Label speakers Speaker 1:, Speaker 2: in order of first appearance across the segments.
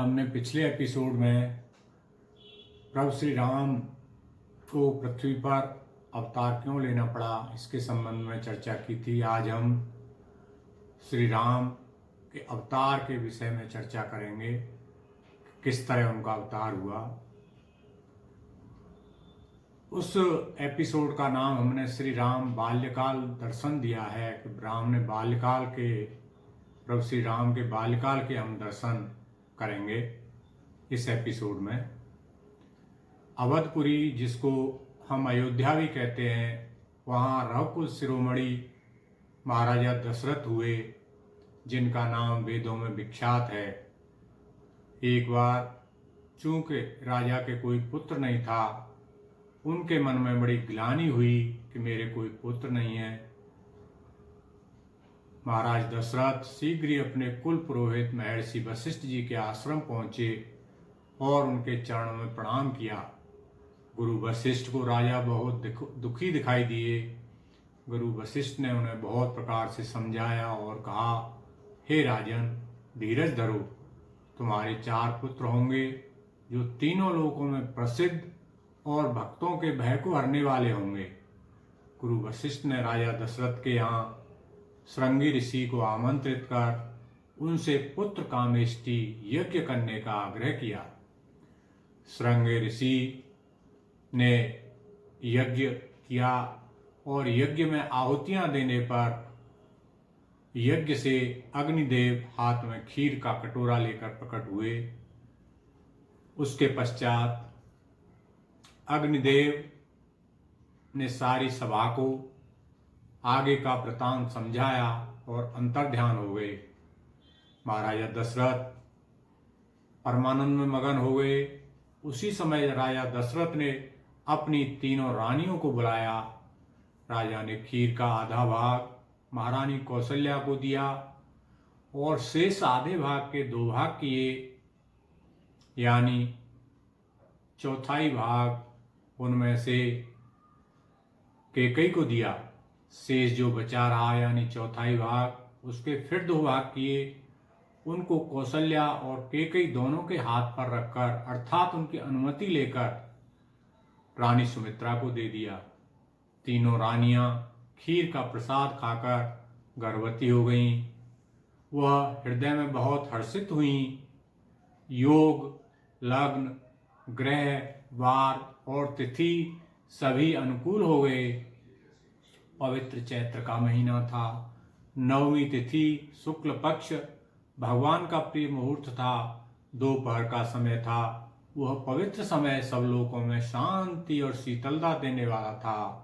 Speaker 1: हमने पिछले एपिसोड में प्रभु श्री राम को पृथ्वी पर अवतार क्यों लेना पड़ा इसके संबंध में चर्चा की थी। आज हम श्री राम के अवतार के विषय में चर्चा करेंगे, किस तरह उनका अवतार हुआ। उस एपिसोड का नाम हमने श्री राम बाल्यकाल दर्शन दिया है कि राम ने बाल्यकाल के प्रभु श्री राम के बाल्यकाल के हम दर्शन करेंगे इस एपिसोड में। अवधपुरी, जिसको हम अयोध्या भी कहते हैं, वहाँ रघुकुल शिरोमणि महाराजा दशरथ हुए, जिनका नाम वेदों में विख्यात है। एक बार चूंकि राजा के कोई पुत्र नहीं था, उनके मन में बड़ी ग्लानि हुई कि मेरे कोई पुत्र नहीं है। महाराज दशरथ शीघ्र ही अपने कुल पुरोहित महर्षि वशिष्ठ जी के आश्रम पहुंचे और उनके चरणों में प्रणाम किया। गुरु वशिष्ठ को राजा बहुत दुखी दिखाई दिए। गुरु वशिष्ठ ने उन्हें बहुत प्रकार से समझाया और कहा, हे राजन, धीरज धरो, तुम्हारे 4 पुत्र होंगे जो तीनों लोकों में प्रसिद्ध और भक्तों के भय को हरने वाले होंगे। गुरु वशिष्ठ ने राजा दशरथ के यहाँ श्रृंगी ऋषि को आमंत्रित कर उनसे पुत्र कामेष्टि यज्ञ करने का आग्रह किया। श्रृंगी ऋषि ने यज्ञ किया और यज्ञ में आहुतियां देने पर यज्ञ से अग्निदेव हाथ में खीर का कटोरा लेकर प्रकट हुए। उसके पश्चात अग्निदेव ने सारी सभा को आगे का वृतांत समझाया और अंतर्ध्यान हो गए। महाराजा दशरथ परमानंद में मगन हो गए। उसी समय राजा दशरथ ने अपनी तीनों रानियों को बुलाया। राजा ने खीर का आधा भाग महारानी कौशल्या को दिया और शेष आधे भाग के 2 भाग किए, यानी चौथाई भाग उनमें से कैकेयी को दिया। शेष जो बचा रहा यानी चौथाई भाग, उसके फिर 2 भाग किए। उनको कौशल्या और कैकेयी दोनों के हाथ पर रखकर, अर्थात उनकी अनुमति लेकर, रानी सुमित्रा को दे दिया। तीनों रानियां खीर का प्रसाद खाकर गर्भवती हो गईं। वह हृदय में बहुत हर्षित हुईं। योग, लग्न, ग्रह, वार और तिथि सभी अनुकूल हो गए। पवित्र चैत्र का महीना था। 9वीं तिथि शुक्ल पक्ष भगवान का प्रिय मुहूर्त था। दोपहर का समय था। वह पवित्र समय सब लोगों में शांति और शीतलता देने वाला था।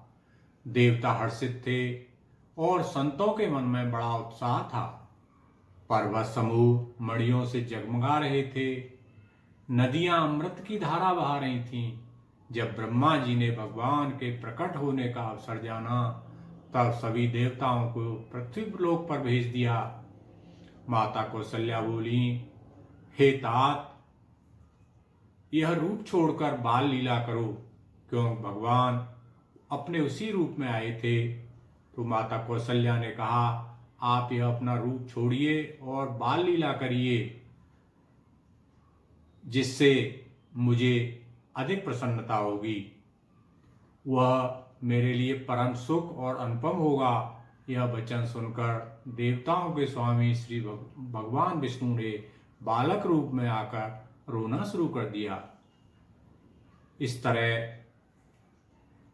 Speaker 1: देवता हर्षित थे और संतों के मन में बड़ा उत्साह था। पर्वत समूह मणियों से जगमगा रहे थे। नदियां अमृत की धारा बहा रही थीं। जब ब्रह्मा जी ने भगवान के प्रकट होने का अवसर जाना, तब सभी देवताओं को पृथ्वी लोक पर भेज दिया। माता कौशल्या बोली, हे तात, यह रूप छोड़कर बाल लीला करो, क्योंकि भगवान अपने उसी रूप में आए थे। तो माता कौशल्या ने कहा, आप यह अपना रूप छोड़िए और बाल लीला करिए, जिससे मुझे अधिक प्रसन्नता होगी। वह मेरे लिए परम सुख और अनुपम होगा। यह वचन सुनकर देवताओं के स्वामी श्री भगवान विष्णु ने बालक रूप में आकर रोना शुरू कर दिया। इस तरह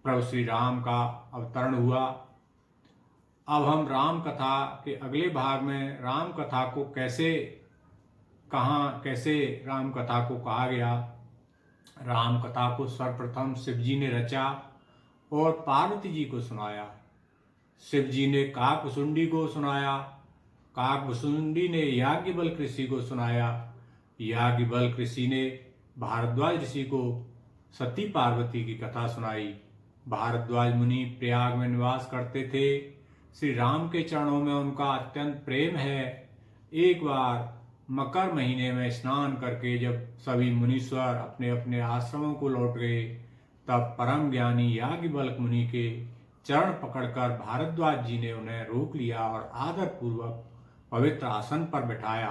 Speaker 1: प्रभु श्री राम का अवतरण हुआ। अब हम राम कथा के अगले भाग में राम कथा को कैसे राम कथा को कहा गया। राम कथा को सर्वप्रथम शिव जी ने रचा और पार्वती जी को सुनाया। शिव जी ने काकभुसुंडी को सुनाया। काकभुसुंडी ने याज्ञवल्क्य ऋषि को सुनाया। याज्ञवल्क्य ऋषि ने भारद्वाज ऋषि को सती पार्वती की कथा सुनाई। भारद्वाज मुनि प्रयाग में निवास करते थे। श्री राम के चरणों में उनका अत्यंत प्रेम है। एक बार मकर महीने में स्नान करके जब सभी मुनीश्वर अपने अपने आश्रमों को लौट गए, तब परम ज्ञानी याज्ञवल्क्य मुनि के चरण पकड़कर भारद्वाज जी ने उन्हें रोक लिया और आदर पूर्वक पवित्र आसन पर बैठाया।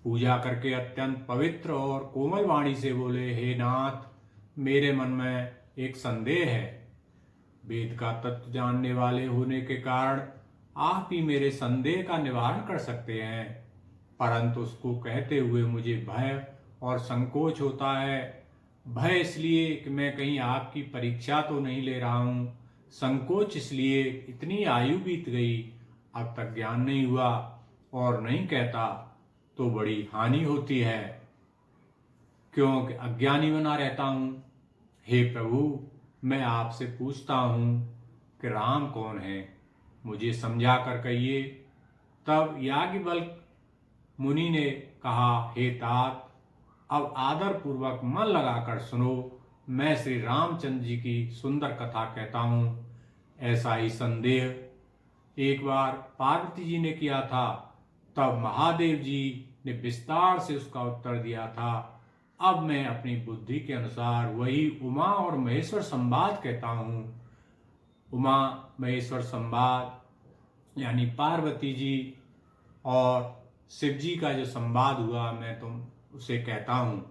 Speaker 1: पूजा करके अत्यंत पवित्र और कोमल वाणी से बोले, हे नाथ, मेरे मन में एक संदेह है। वेद का तत्व जानने वाले होने के कारण आप ही मेरे संदेह का निवारण कर सकते हैं, परंतु उसको कहते हुए मुझे भय और संकोच होता है। भय इसलिए कि मैं कहीं आपकी परीक्षा तो नहीं ले रहा हूँ, संकोच इसलिए इतनी आयु बीत गई, अब तक ज्ञान नहीं हुआ, और नहीं कहता तो बड़ी हानि होती है, क्योंकि अज्ञानी बना रहता हूँ। हे प्रभु, मैं आपसे पूछता हूँ कि राम कौन है, मुझे समझा कर कहिए। तब याज्ञवल्क्य मुनि ने कहा, हे तात, अब आदर पूर्वक मन लगाकर सुनो, मैं श्री रामचंद्र जी की सुंदर कथा कहता हूँ। ऐसा ही संदेह एक बार पार्वती जी ने किया था, तब महादेव जी ने विस्तार से उसका उत्तर दिया था। अब मैं अपनी बुद्धि के अनुसार वही उमा और महेश्वर संवाद कहता हूँ। उमा महेश्वर संवाद यानी पार्वती जी और शिव जी का जो संवाद हुआ, मैं तुम उसे कहता हूँ।